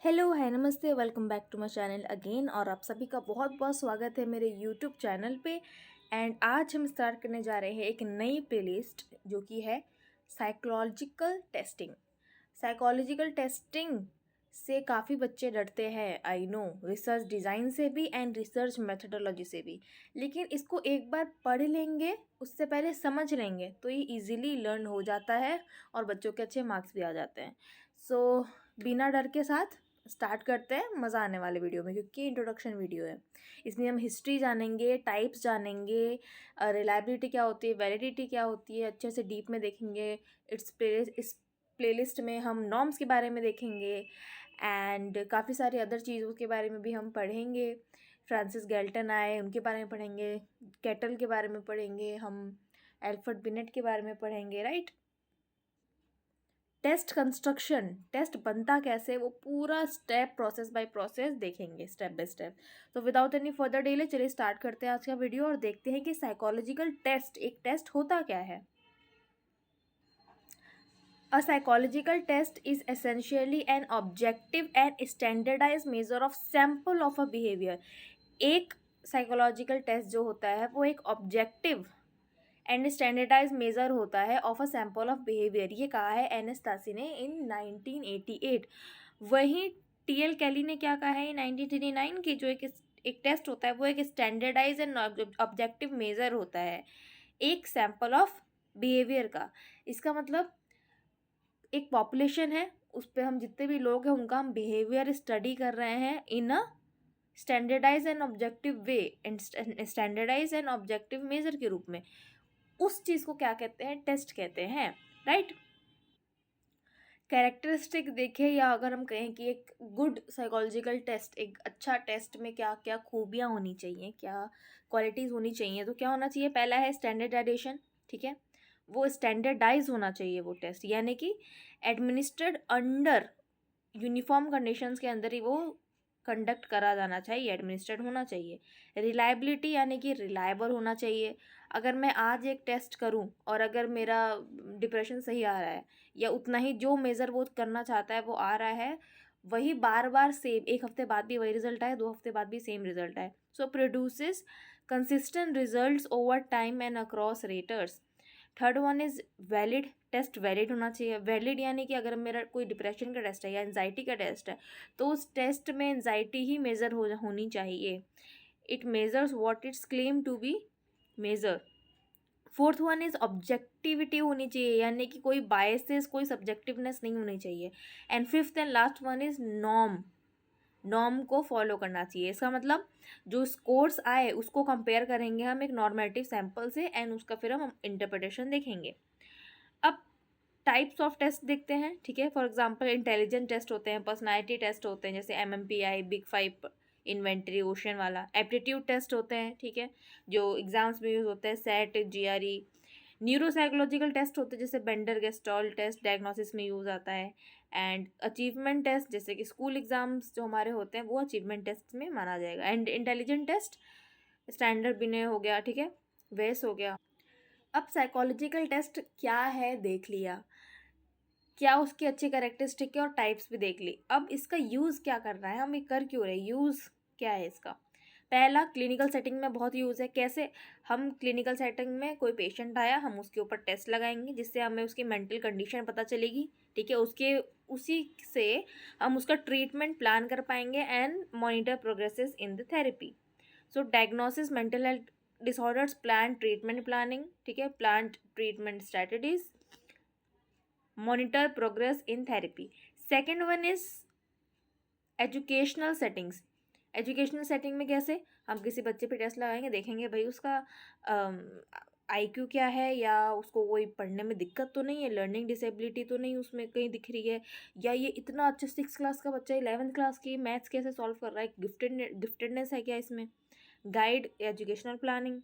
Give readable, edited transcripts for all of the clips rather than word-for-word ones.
Hello, hi, नमस्ते, welcome back to my channel again. और आप सभी का बहुत बहुत स्वागत है मेरे यूट्यूब चैनल पे। एंड आज हम स्टार्ट करने जा रहे हैं एक नई प्लेलिस्ट जो कि है साइकोलॉजिकल टेस्टिंग। साइकोलॉजिकल टेस्टिंग से काफ़ी बच्चे डरते हैं, आई नो, रिसर्च डिज़ाइन से भी एंड रिसर्च मेथडोलॉजी से भी। लेकिन इसको एक बार पढ़ लेंगे, उससे पहले समझ लेंगे तो ये इजीली लर्न हो जाता है और बच्चों के अच्छे मार्क्स भी आ जाते हैं। सो बिना डर के साथ स्टार्ट करते हैं मज़ा आने वाले वीडियो में, क्योंकि इंट्रोडक्शन वीडियो है। इसमें हम हिस्ट्री जानेंगे, टाइप्स जानेंगे, रिलायबिलिटी क्या होती है, वैलिडिटी क्या होती है, अच्छे से डीप में देखेंगे। इस प्लेलिस्ट में हम नॉर्म्स के बारे में देखेंगे एंड काफ़ी सारी अदर चीज़ों के बारे में भी हम पढ़ेंगे। फ्रांसिस गैल्टन आए, उनके बारे में पढ़ेंगे, कैटल के बारे में पढ़ेंगे, हम एल्फ्रेड बिनेट के बारे में पढ़ेंगे, राइट। टेस्ट कंस्ट्रक्शन, टेस्ट बनता कैसे, वो पूरा स्टेप प्रोसेस बाय प्रोसेस देखेंगे, स्टेप बाय स्टेप। तो विदाउट एनी फर्दर डिले चलिए स्टार्ट करते हैं आज का वीडियो और देखते हैं कि साइकोलॉजिकल टेस्ट, एक टेस्ट होता क्या है। A psychological test is essentially an objective and standardized measure of sample of a behavior। एक साइकोलॉजिकल टेस्ट जो होता है वो एक ऑब्जेक्टिव एंड स्टैंडर्डाइज मेजर होता है of a sample of behaviour. ये कहा है एनेस्तासी ने इन 1988। वहीं टीएल कैली ने क्या कहा है 1939 की जो एक टेस्ट होता है वो एक स्टैंडर्डाइज एंड ऑब्जेक्टिव मेजर होता है एक सैम्पल ऑफ बिहेवियर का। इसका मतलब एक पॉपुलेशन है, उस पर हम जितने भी लोग हैं उनका हम बिहेवियर स्टडी कर रहे हैं in a standardize and objective way and standardize and objective measure के रूप में। उस चीज़ को क्या कहते हैं, टेस्ट कहते हैं, राइट। कैरेक्टरिस्टिक देखें या अगर हम कहें कि एक गुड साइकोलॉजिकल टेस्ट, एक अच्छा टेस्ट में क्या क्या खूबियाँ होनी चाहिए, क्या क्वालिटीज़ होनी चाहिए, तो क्या होना चाहिए। पहला है स्टैंडर्डाइजेशन, ठीक है, वो स्टैंडर्डाइज होना चाहिए वो टेस्ट, यानी कि एडमिनिस्ट्रेड अंडर यूनिफॉर्म कंडीशंस के अंदर ही वो कंडक्ट करा जाना चाहिए, एडमिनिस्ट्रेट होना चाहिए। रिलायबिलिटी यानी कि रिलायबल होना चाहिए। अगर मैं आज एक टेस्ट करूं और अगर मेरा डिप्रेशन सही आ रहा है या उतना ही जो मेज़र वो करना चाहता है वो आ रहा है, वही बार बार सेम, एक हफ्ते बाद भी वही रिजल्ट आए, 2 हफ्ते बाद भी सेम रिजल्ट आए, so produces consistent results over time and across raters. Third one is valid, test valid होना चाहिए। वैलिड यानी कि अगर मेरा कोई डिप्रेशन का टेस्ट है या एनजाइटी का टेस्ट है तो उस टेस्ट में एनजाइटी ही मेज़र होनी चाहिए। It measures what it's claim to be measure. Fourth one is objectivity होनी चाहिए, यानी कि कोई बायसेस, कोई सब्जेक्टिवनेस नहीं होनी चाहिए। And fifth and last one is norm, norm को फॉलो करना चाहिए। इसका मतलब जो स्कोर्स आए उसको कंपेयर करेंगे हम एक नॉर्मेटिव सैंपल से एंड उसका फिर हम इंटरप्रिटेशन देखेंगे। अब टाइप्स ऑफ टेस्ट देखते हैं, ठीक है। फॉर एग्जांपल इंटेलिजेंट टेस्ट होते हैं, पर्सनालिटी टेस्ट होते हैं जैसे MMPI, बिग 5 इन्वेंटरी, ओशन वाला। एप्टीट्यूड टेस्ट होते हैं, ठीक है, जो एग्जाम्स में यूज़ होते हैं, सेट, GRE। न्यूरोसाइकोलॉजिकल टेस्ट होते हैं जैसे बेंडर गेस्टॉल टेस्ट, डायग्नोसिस में यूज़ आता है। एंड अचीवमेंट टेस्ट जैसे कि स्कूल एग्जाम्स जो हमारे होते हैं वो अचीवमेंट टेस्ट में माना जाएगा। एंड इंटेलिजेंट टेस्ट स्टैंडर्ड बिने हो गया, ठीक है, वेस हो गया। अब साइकोलॉजिकल टेस्ट क्या है देख लिया, क्या उसकी अच्छी कैरेक्टरिस्टिक है और टाइप्स भी देख ली। अब इसका यूज़ क्या कर रहा है, हम ये कर क्यों रहे, यूज़ क्या है इसका। पहला, क्लिनिकल सेटिंग में बहुत यूज़ है। कैसे, हम क्लिनिकल सेटिंग में कोई पेशेंट आया, हम उसके ऊपर टेस्ट लगाएंगे जिससे हमें उसकी मेंटल कंडीशन पता चलेगी, ठीक है, उसी से हम उसका ट्रीटमेंट प्लान कर पाएंगे and monitor progresses in the therapy. So diagnosis mental health disorders, plan treatment planning, ठीक है, plan treatment strategies, monitor progress in therapy। Second one is educational settings. Educational setting में कैसे, हम किसी बच्चे पे टेस्ट लगाएंगे, देखेंगे भाई उसका IQ क्या है, या उसको कोई पढ़ने में दिक्कत तो नहीं है, लर्निंग डिसेबिलिटी तो नहीं उसमें कहीं दिख रही है, या ये इतना अच्छा 6 क्लास का बच्चा 11th क्लास की मैथ्स कैसे सॉल्व कर रहा है, गिफ्टेडनेस है क्या इसमें। Guide educational planning.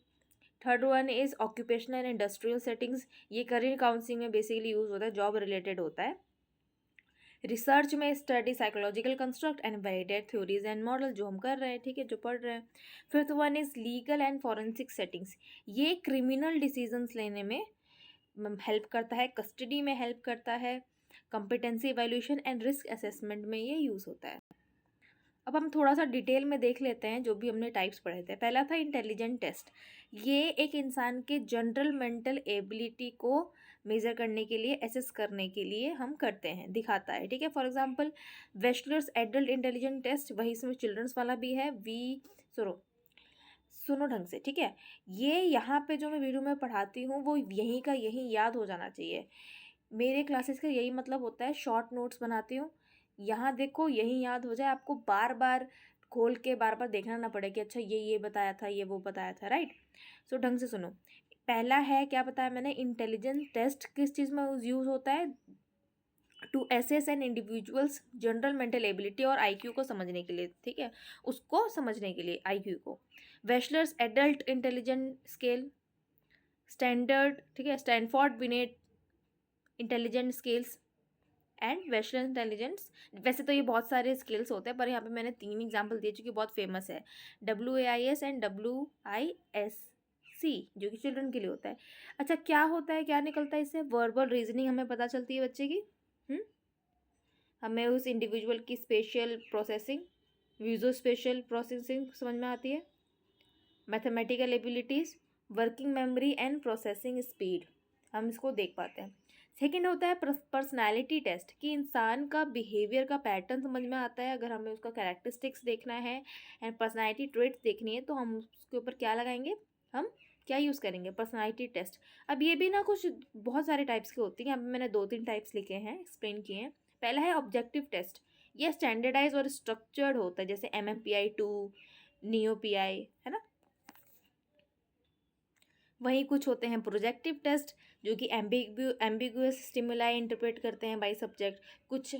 Third one is occupational and industrial settings. ये करियर काउंसलिंग में बेसिकली यूज़ होता है, जॉब रिलेटेड होता है। रिसर्च में study psychological construct and validate theories and model, जो हम कर रहे हैं, ठीक है, जो पढ़ रहे हैं। Fifth one is legal and forensic settings. ये क्रिमिनल डिसीजंस लेने में हेल्प करता है, कस्टडी में हेल्प करता है, competency evaluation and risk assessment में ये यूज़ होता है। अब हम थोड़ा सा डिटेल में देख लेते हैं जो भी हमने टाइप्स पढ़े थे। पहला था इंटेलिजेंट टेस्ट। ये एक इंसान के जनरल मेंटल एबिलिटी को मेज़र करने के लिए, असेस करने के लिए हम करते हैं, दिखाता है, ठीक है। For example Wechsler's adult intelligent test, वही इसमें चिल्ड्रंस वाला भी है। सुनो सुनो ढंग से, ठीक है। ये यहाँ पे जो मैं वीडियो में पढ़ाती हूँ वो यहीं का यहीं याद हो जाना चाहिए। मेरे क्लासेस का यही मतलब होता है, शॉर्ट नोट्स बनाती हूँ, यहाँ देखो यही याद हो जाए, आपको बार बार खोल के बार बार देखना ना पड़े कि अच्छा ये बताया था, ये वो बताया था, राइट। सो ढंग से सुनो। पहला है, क्या बताया मैंने, इंटेलिजेंस टेस्ट किस चीज़ में यूज़ होता है, to assess an individuals general mental ability और आईक्यू को समझने के लिए, ठीक है, उसको समझने के लिए, आईक्यू को। वेशलर्स एडल्ट इंटेलिजेंट स्केल, स्टैंडर्ड, ठीक है, Stanford beneath intelligent scales and western intelligence. वैसे तो ये बहुत सारे स्किल्स होते हैं, पर यहाँ पे मैंने 3 एग्जांपल दिए जो कि बहुत फेमस है, WAIS एंड WISC, जो कि चिल्ड्रन के लिए होता है। अच्छा, क्या होता है, क्या निकलता है इससे, वर्बल रीजनिंग हमें पता चलती है बच्चे की। हमें उस इंडिविजुअल की special processing, visual special processing समझ में आती है। Mathematical abilities, working memory and processing speed, हम इसको देख पाते हैं। सेकेंड होता है पर्सनैलिटी टेस्ट, कि इंसान का बिहेवियर का पैटर्न समझ में आता है, अगर हमें उसका कैरेक्टरिस्टिक्स देखना है एंड पर्सनैलिटी ट्रेट्स देखनी है तो हम उसके ऊपर क्या लगाएंगे, हम क्या यूज़ करेंगे, पर्सनैलिटी टेस्ट। अब ये भी ना कुछ बहुत सारे टाइप्स के होती हैं, यहाँ पे मैंने 2-3 टाइप्स लिखे हैं, एक्सप्लेन किए हैं। पहला है ऑब्जेक्टिव टेस्ट, ये स्टैंडर्डाइज और स्ट्रक्चर्ड होता है, जैसे MMPI 2, NEO-PI, है ना। वहीं कुछ होते हैं प्रोजेक्टिव टेस्ट, जो कि एम्बिगुअस स्टिमुलाई इंटरप्रेट करते हैं बाई सब्जेक्ट। कुछ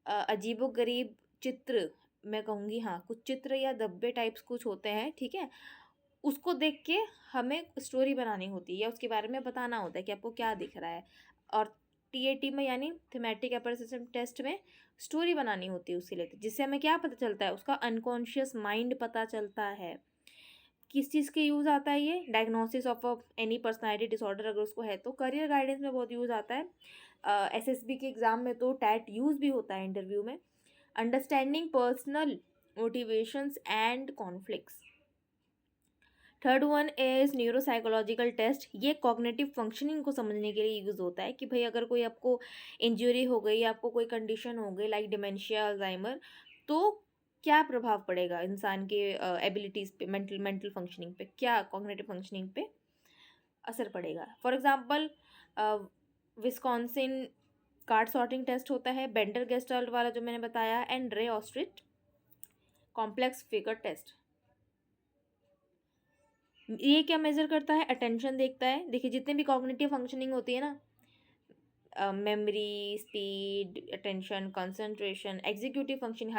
अजीबोगरीब चित्र, मैं कहूँगी, हाँ, कुछ चित्र या धब्बे टाइप्स कुछ होते हैं, ठीक है, उसको देख के हमें स्टोरी बनानी होती है या उसके बारे में बताना होता है कि आपको क्या दिख रहा है। और TAT में यानी थीमेटिक एप्रिसिएशन टेस्ट में स्टोरी बनानी होती है उसके लिए, जिससे हमें क्या पता चलता है, उसका अनकॉन्शियस माइंड पता चलता है। किस चीज़ के यूज़ आता है ये, diagnosis of any personality disorder अगर उसको है तो, करियर गाइडेंस में बहुत यूज़ आता है, SSB के एग्ज़ाम में तो टैट यूज़ भी होता है इंटरव्यू में। Understanding personal motivations and conflicts. Third one is neuropsychological test, ये कॉग्निटिव फंक्शनिंग को समझने के लिए यूज़ होता है कि भाई अगर कोई आपको इंजरी हो गई, आपको कोई कंडीशन हो गई लाइक डिमेंशिया, अल्जाइमर, तो क्या प्रभाव पड़ेगा इंसान के एबिलिटीज़ पे, मेंटल फंक्शनिंग पे, क्या कॉग्निटिव फंक्शनिंग पे असर पड़ेगा। For example Wisconsin card sorting test होता है, बेंडर गेस्टाल्ट वाला जो मैंने बताया, एंड रे ऑस्ट्रिच कॉम्प्लेक्स फिगर टेस्ट। ये क्या मेजर करता है, अटेंशन देखता है। देखिए जितने भी कॉग्निटिव फंक्शनिंग होती है ना, memory, speed, attention, concentration, executive function,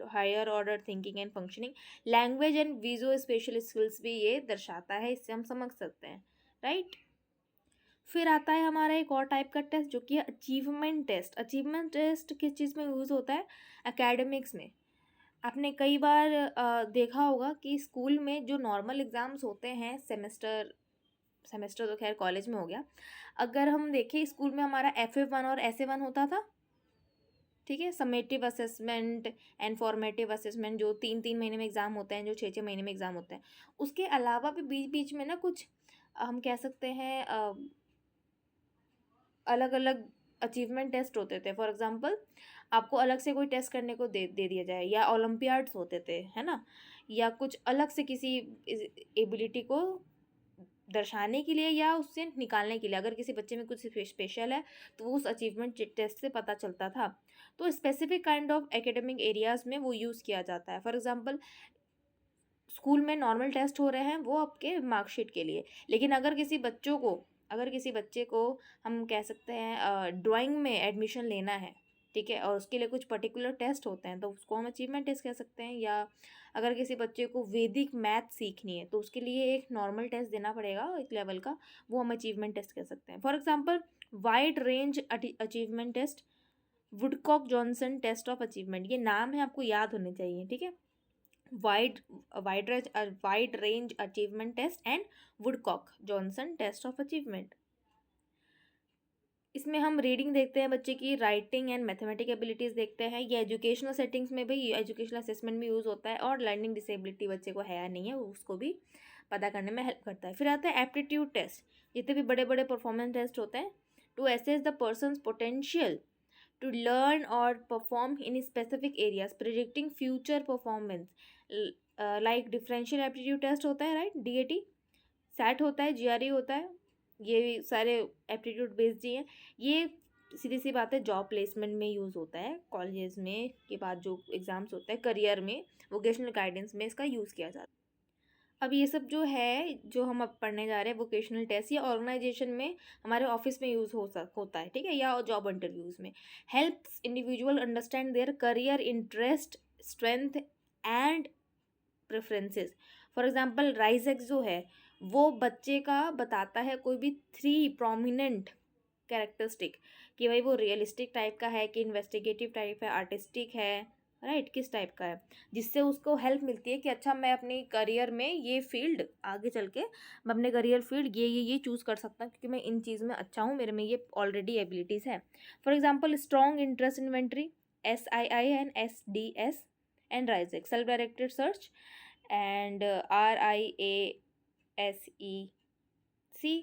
higher order thinking and functioning, language and visual special skills भी ये दर्शाता है, इससे हम समझ सकते हैं, राइट। फिर आता है हमारा एक और टाइप का टेस्ट जो कि है अचीवमेंट टेस्ट। अचीवमेंट टेस्ट किस चीज़ में यूज़ होता है, एकेडमिक्स में। आपने कई बार देखा होगा कि स्कूल में जो नॉर्मल एग्ज़ाम्स होते हैं, सेमेस्टर तो खैर कॉलेज में हो गया, अगर हम देखें स्कूल में हमारा FA1 और SA1 होता था, ठीक है। Summative assessment and formative assessment, जो 3-3 महीने में एग्ज़ाम होते हैं, जो 6-6 महीने में एग्ज़ाम होते हैं। उसके अलावा भी बीच बीच में ना कुछ हम कह सकते हैं अलग अलग अचीवमेंट टेस्ट होते थे। फॉर एग्जांपल आपको अलग से कोई टेस्ट करने को दे दिया जाए, या ओलंपियाड्स होते थे, है ना, या कुछ अलग से किसी एबिलिटी को दर्शाने के लिए या उससे निकालने के लिए, अगर किसी बच्चे में कुछ स्पेशल है तो वो उस अचीवमेंट टेस्ट से पता चलता था। तो specific kind of academic areas में वो यूज़ किया जाता है। फॉर एग्जांपल स्कूल में नॉर्मल टेस्ट हो रहे हैं वो आपके मार्कशीट के लिए, लेकिन अगर किसी बच्चे को हम कह सकते हैं ड्राइंग में एडमिशन लेना है, ठीक है, और उसके लिए कुछ पर्टिकुलर टेस्ट होते हैं तो उसको हम अचीवमेंट टेस्ट कह सकते हैं। या अगर किसी बच्चे को वैदिक मैथ सीखनी है तो उसके लिए एक नॉर्मल टेस्ट देना पड़ेगा एक लेवल का, वो हम अचीवमेंट टेस्ट कह सकते हैं। For example wide range achievement test, Woodcock Johnson test of achievement, ये नाम है, आपको याद होने चाहिए, ठीक है। Wide wide range achievement test and Woodcock Johnson test of achievement. इसमें हम रीडिंग देखते हैं, बच्चे की राइटिंग एंड मैथमेटिक एबिलिटीज़ देखते हैं। ये एजुकेशनल सेटिंग्स में भी एजुकेशनल असेसमेंट में यूज़ होता है, और लर्निंग डिसेबिलिटी बच्चे को है या नहीं है उसको भी पता करने में हेल्प करता है। फिर आता है एप्टीट्यूड टेस्ट, जितने भी बड़े बड़े परफॉर्मेंस टेस्ट होते हैं, to assess the person's potential to learn or perform in specific areas predicting future performance, like differential aptitude test होता है, राइट, डीएटी, सैट होता है, जीआरई होता है, ये सारे एप्टीट्यूड बेस्ड ही हैं। ये सीधी सी बात है, जॉब प्लेसमेंट में यूज़ होता है, कॉलेजेस में के बाद जो एग्ज़ाम्स होता है, करियर में, वोकेशनल गाइडेंस में इसका यूज़ किया जाता है। अब ये सब जो है, जो हम अब पढ़ने जा रहे हैं, वोकेशनल टेस्ट, ये ऑर्गेनाइजेशन में हमारे ऑफिस में यूज़ होता है, ठीक है, या जॉब इंटरव्यूज़ में। Helps individual understand their career interest, strength and preferences. For example RIASEC जो है वो बच्चे का बताता है कोई भी 3 प्रोमिनेंट कैरेक्टरिस्टिक, कि भाई वो रियलिस्टिक टाइप का है, कि इन्वेस्टिगेटिव टाइप है, आर्टिस्टिक है, राइट, किस टाइप का है, जिससे उसको हेल्प मिलती है कि अच्छा मैं अपने करियर में ये फील्ड आगे चल के मैं अपने करियर फील्ड ये चूज़ कर सकता हूँ, क्योंकि मैं इन चीज़ में अच्छा हूँ, मेरे में ये ऑलरेडी एबिलिटीज़ है। For example strong interest inventory, SII and SDS and RIASEC, self directed search and RIASEC,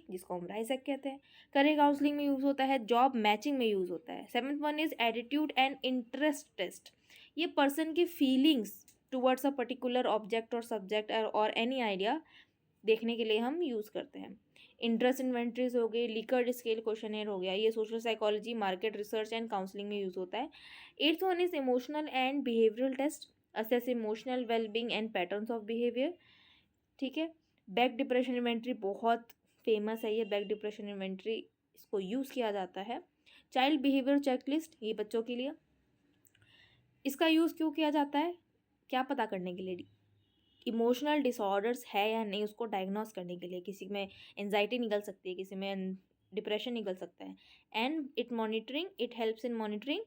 जिसको हम राइजेक कहते हैं। करियर काउंसलिंग में यूज़ होता है, जॉब मैचिंग में यूज़ होता है। 7th one is attitude and interest test. ये पर्सन की feelings towards a particular object और सब्जेक्ट और एनी आइडिया देखने के लिए हम यूज़ करते हैं। इंटरेस्ट इन्वेंट्रीज हो गई, लिकर्ट स्केल क्वेश्चनर हो गया, ये social psychology, market research and counselling में यूज़ होता है। 8th one is emotional and behavioural test, assess emotional wellbeing and patterns of behaviour, ठीक है। बैक डिप्रेशन इन्वेंट्री बहुत फेमस है, ये बैक डिप्रेशन इन्वेंट्री, इसको यूज़ किया जाता है। चाइल्ड बिहेवियर चेकलिस्ट, ये बच्चों के लिए, इसका यूज़ क्यों किया जाता है, क्या पता करने के लिए, इमोशनल डिसऑर्डर्स है या नहीं उसको डायग्नोस करने के लिए। किसी में एंजाइटी निकल सकती है, किसी में डिप्रेशन निकल सकता है। And it helps in monitoring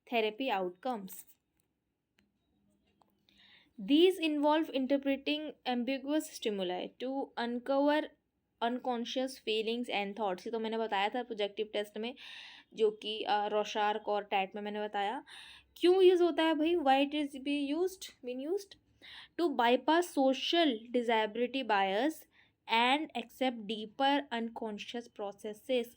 therapy outcomes. These involve interpreting ambiguous stimuli to uncover unconscious feelings and thoughts। ये तो मैंने बताया था प्रोजेक्टिव टेस्ट में, जो कि रोशार्क और टैट में मैंने बताया। क्यों यूज़ होता है भाई, why it is been used to bypass social disability bias and accept deeper unconscious processes।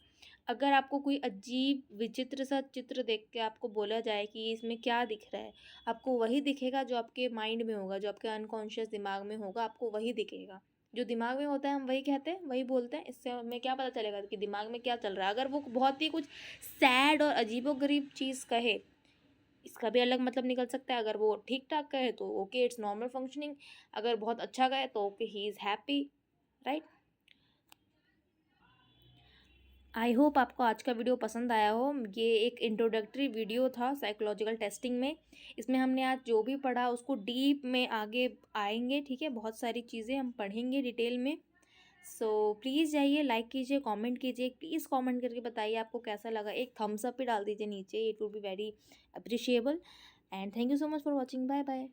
अगर आपको कोई अजीब विचित्र सा चित्र देख के आपको बोला जाए कि इसमें क्या दिख रहा है, आपको वही दिखेगा जो आपके माइंड में होगा, जो आपके अनकॉन्शियस दिमाग में होगा, आपको वही दिखेगा। जो दिमाग में होता है हम वही कहते हैं, वही बोलते हैं। इससे हमें क्या पता चलेगा कि दिमाग में क्या चल रहा है। अगर वो बहुत ही कुछ सैड और अजीबोगरीब चीज़ कहे, इसका भी अलग मतलब निकल सकता है। अगर वो ठीक ठाक कहे तो ओके, इट्स नॉर्मल फंक्शनिंग। अगर बहुत अच्छा कहे तो okay, he is happy, right. I hope आपको आज का वीडियो पसंद आया हो। ये एक इंट्रोडक्टरी वीडियो था साइकोलॉजिकल टेस्टिंग में। इसमें हमने आज जो भी पढ़ा उसको डीप में आगे आएंगे, ठीक है, बहुत सारी चीज़ें हम पढ़ेंगे डिटेल में। सो प्लीज़ जाइए, लाइक कीजिए, कमेंट कीजिए, प्लीज़ कमेंट करके बताइए आपको कैसा लगा। एक थम्स अप भी डाल दीजिए नीचे, it would be very appreciable. And thank you so much for watching, bye bye.